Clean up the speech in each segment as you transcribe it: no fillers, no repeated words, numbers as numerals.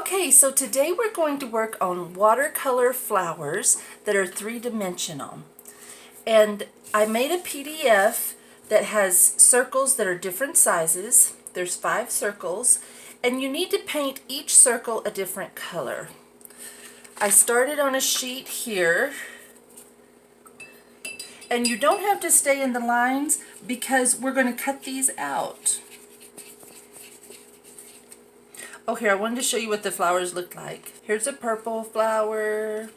Okay, so today we're going to work on watercolor flowers that are three-dimensional. And I made a PDF that has circles that are different sizes. There's 5 circles, and you need to paint each circle a different color. I started on a sheet here, and you don't have to stay in the lines because we're going to cut these out. Oh, here, I wanted to show you what the flowers look like. Here's a purple flower.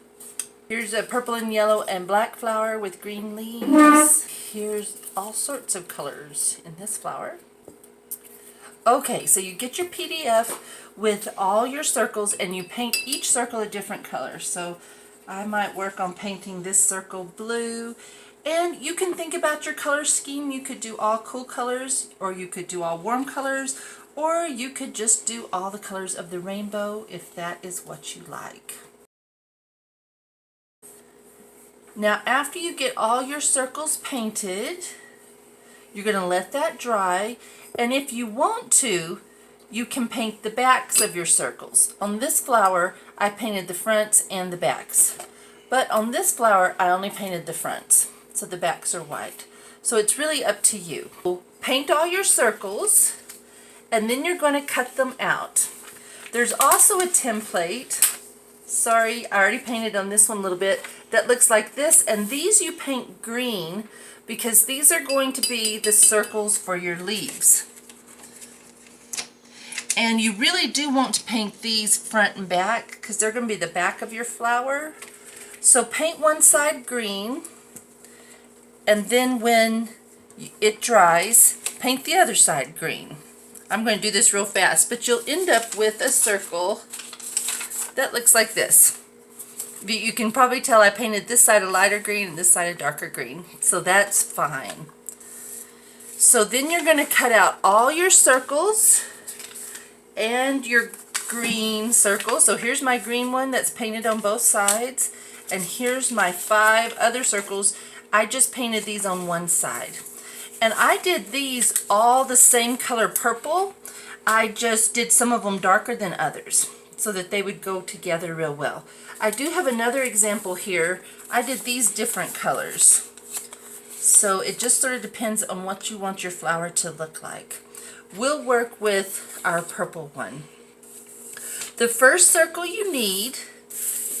Here's a purple and yellow and black flower with green leaves. Here's all sorts of colors in this flower. Okay, so you get your PDF with all your circles and you paint each circle a different color. So I might work on painting this circle blue. And you can think about your color scheme. You could do all cool colors, or you could do all warm colors, or you could just do all the colors of the rainbow if that is what you like. Now after you get all your circles painted, you're going to let that dry, and if you want to, you can paint the backs of your circles. On this flower, I painted the fronts and the backs. But on this flower, I only painted the fronts, so the backs are white. So it's really up to you. Paint all your circles, and then you're going to cut them out. There's also a template, sorry, I already painted on this one a little bit, that looks like this, and these you paint green because these are going to be the circles for your leaves. And you really do want to paint these front and back because they're going to be the back of your flower. So paint one side green, and then when it dries, paint the other side green. I'm going to do this real fast, but you'll end up with a circle that looks like this. You can probably tell I painted this side a lighter green and this side a darker green, so that's fine. So then you're going to cut out all your circles and your green circle. So here's my green one that's painted on both sides, and here's my 5 other circles. I just painted these on one side. And I did these all the same color purple. I just did some of them darker than others so that they would go together real well. I do have another example here. I did these different colors. So it just sort of depends on what you want your flower to look like. We'll work with our purple one. The first circle you need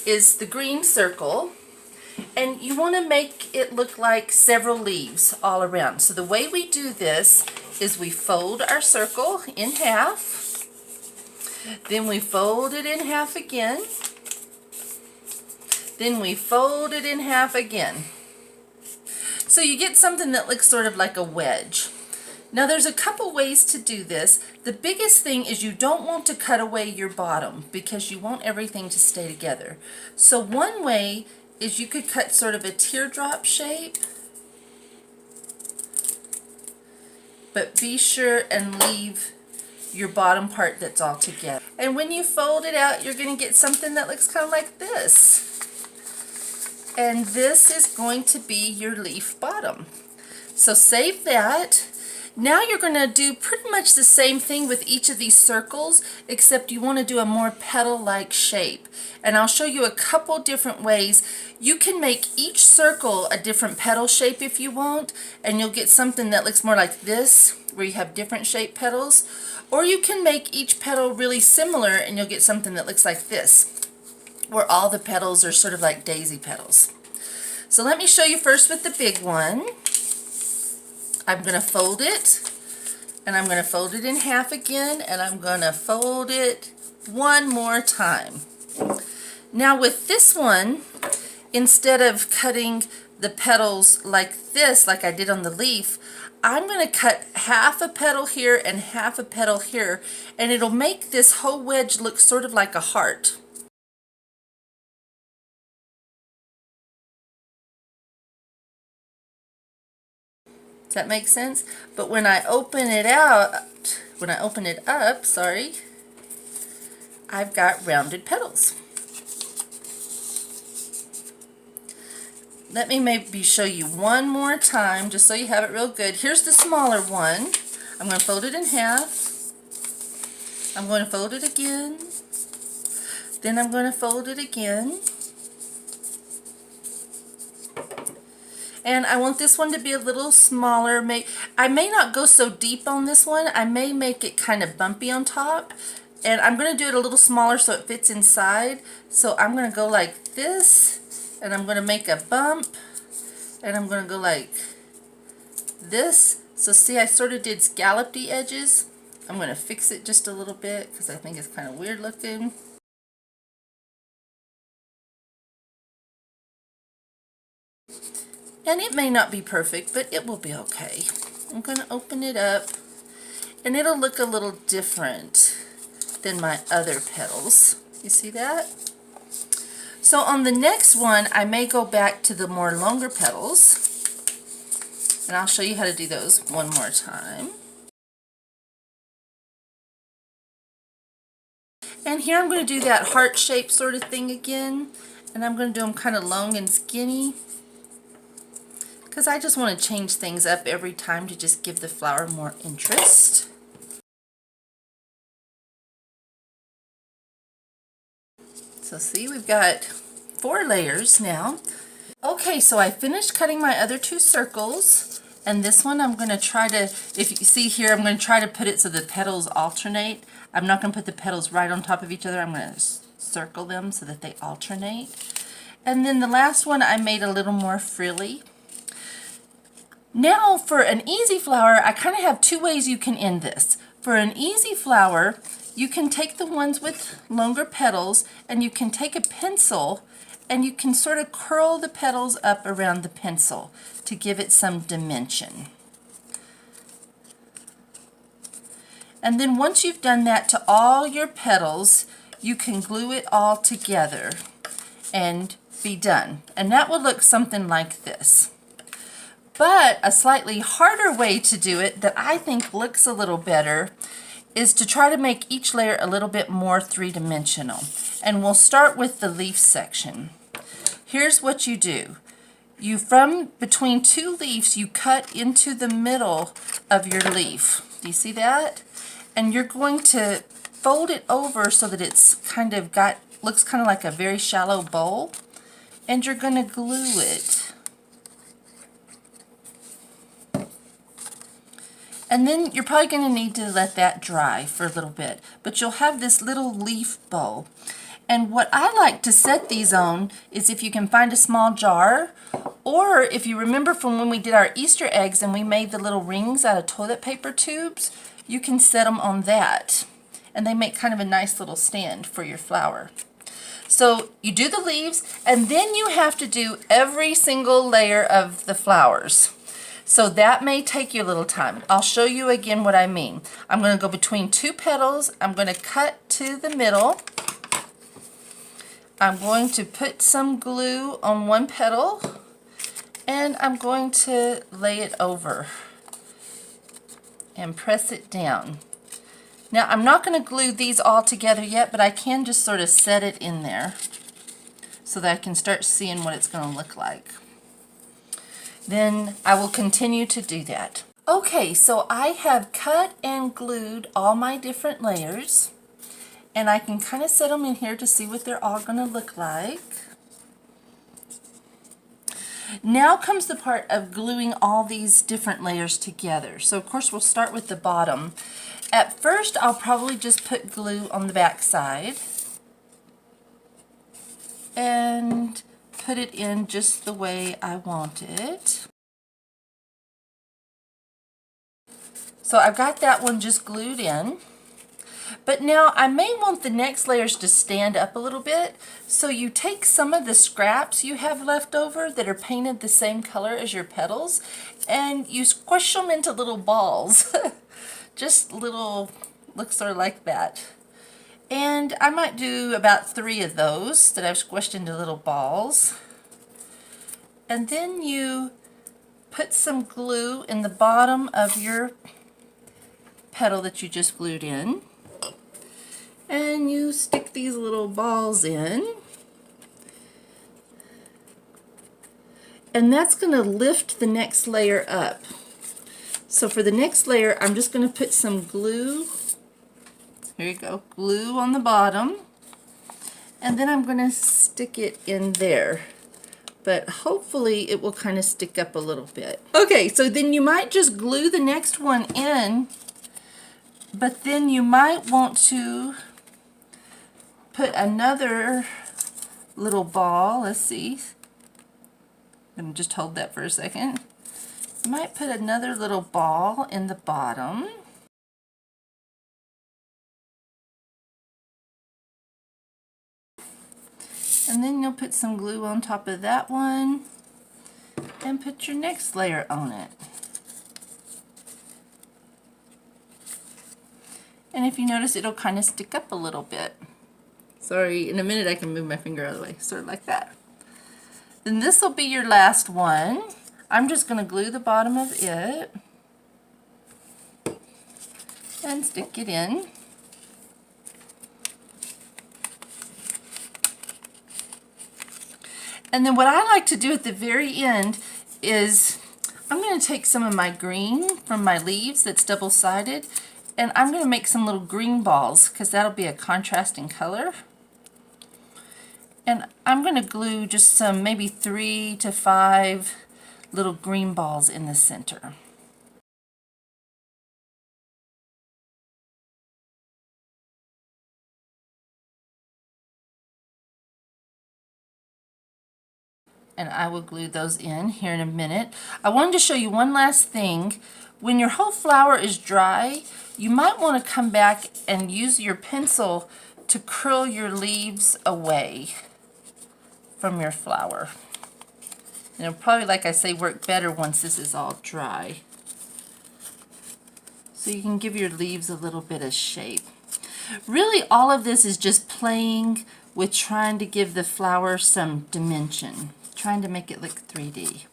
is the green circle. And you want to make it look like several leaves all around. So the way we do this is we fold our circle in half. Then we fold it in half again. Then we fold it in half again. So you get something that looks sort of like a wedge. Now there's a couple ways to do this. The biggest thing is you don't want to cut away your bottom because you want everything to stay together. So one way is you could cut sort of a teardrop shape, but be sure and leave your bottom part that's all together. And when you fold it out, you're going to get something that looks kind of like this. And this is going to be your leaf bottom. So save that. Now you're going to do pretty much the same thing with each of these circles, except you want to do a more petal-like shape. And I'll show you a couple different ways. You can make each circle a different petal shape if you want, and you'll get something that looks more like this, where you have different shaped petals. Or you can make each petal really similar, and you'll get something that looks like this, where all the petals are sort of like daisy petals. So let me show you first with the big one. I'm going to fold it, and I'm going to fold it in half again, and I'm going to fold it one more time. Now with this one, instead of cutting the petals like this, like I did on the leaf, I'm going to cut half a petal here and half a petal here, and it'll make this whole wedge look sort of like a heart. Does that make sense? But when I open it up, sorry, I've got rounded petals. Let me maybe show you one more time just so you have it real good. Here's the smaller one. I'm going to fold it in half. I'm going to fold it again. Then I'm going to fold it again. And I want this one to be a little smaller. I may not go so deep on this one. I may make it kind of bumpy on top. And I'm going to do it a little smaller so it fits inside. So I'm going to go like this. And I'm going to make a bump. And I'm going to go like this. So see, I sort of did scalloped edges. I'm going to fix it just a little bit because I think it's kind of weird looking. And it may not be perfect, but it will be okay. I'm going to open it up, and it'll look a little different than my other petals. You see that? So on the next one, I may go back to the more longer petals, and I'll show you how to do those one more time. And here I'm going to do that heart-shaped sort of thing again, and I'm going to do them kind of long and skinny, because I just want to change things up every time to just give the flower more interest. So see, we've got 4 layers now. Okay, so I finished cutting my other 2 circles, and this one I'm going to try to, if you see here, I'm going to try to put it so the petals alternate. I'm not going to put the petals right on top of each other. I'm going to circle them so that they alternate. And then the last one I made a little more frilly. Now for an easy flower, I kind of have 2 ways you can end this. For an easy flower, you can take the ones with longer petals and you can take a pencil and you can sort of curl the petals up around the pencil to give it some dimension. And then once you've done that to all your petals, you can glue it all together and be done. And that will look something like this. But a slightly harder way to do it that I think looks a little better is to try to make each layer a little bit more three-dimensional. And we'll start with the leaf section. Here's what you do. You, from between 2 leaves, you cut into the middle of your leaf. Do you see that? And you're going to fold it over so that it's kind of looks kind of like a very shallow bowl. And you're going to glue it. And then you're probably going to need to let that dry for a little bit. But you'll have this little leaf bowl. And what I like to set these on is if you can find a small jar, or if you remember from when we did our Easter eggs and we made the little rings out of toilet paper tubes, you can set them on that. And they make kind of a nice little stand for your flower. So you do the leaves, and then you have to do every single layer of the flowers. So that may take you a little time. I'll show you again what I mean. I'm going to go between 2 petals. I'm going to cut to the middle. I'm going to put some glue on 1 petal, and I'm going to lay it over and press it down. Now I'm not going to glue these all together yet, but I can just sort of set it in there so that I can start seeing what it's going to look like. Then I will continue to do that. Okay, so I have cut and glued all my different layers, and I can kind of set them in here to see what they're all going to look like. Now comes the part of gluing all these different layers together. So of course we'll start with the bottom. At first I'll probably just put glue on the back side and put it in just the way I want it. So I've got that one just glued in. But now I may want the next layers to stand up a little bit, so you take some of the scraps you have left over that are painted the same color as your petals, and you squish them into little balls. Just little, look sort of like that. And I might do about 3 of those that I've squished into little balls. And then you put some glue in the bottom of your petal that you just glued in. And you stick these little balls in. And that's going to lift the next layer up. So for the next layer, I'm just going to put some glue. Here you go, glue on the bottom. And then I'm going to stick it in there. But hopefully it will kind of stick up a little bit. Okay, so then you might just glue the next one in, but then you might want to put another little ball. Let's see. Let me just hold that for a second. You might put another little ball in the bottom. And then you'll put some glue on top of that one and put your next layer on it. And if you notice, it'll kind of stick up a little bit. Sorry, in a minute I can move my finger out of the way, sort of like that. Then this will be your last one. I'm just going to glue the bottom of it and stick it in. And then what I like to do at the very end is I'm going to take some of my green from my leaves that's double-sided, and I'm going to make some little green balls because that'll be a contrasting color. And I'm going to glue just some, maybe 3 to 5 little green balls in the center. And I will glue those in here in a minute. I wanted to show you one last thing. When your whole flower is dry, you might want to come back and use your pencil to curl your leaves away from your flower. And it'll probably, like I say, work better once this is all dry. So you can give your leaves a little bit of shape. Really, all of this is just playing with trying to give the flower some dimension, trying to make it look 3D.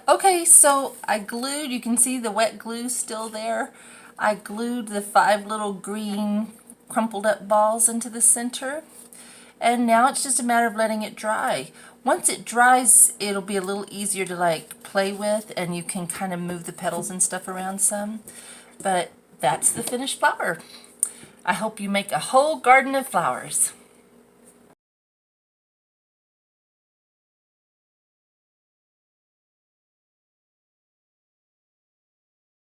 Okay, so I glued, you can see the wet glue still there. I glued the 5 little green crumpled up balls into the center. And now it's just a matter of letting it dry. Once it dries, it'll be a little easier to like play with, and you can kind of move the petals and stuff around some. But that's the finished flower. I hope you make a whole garden of flowers.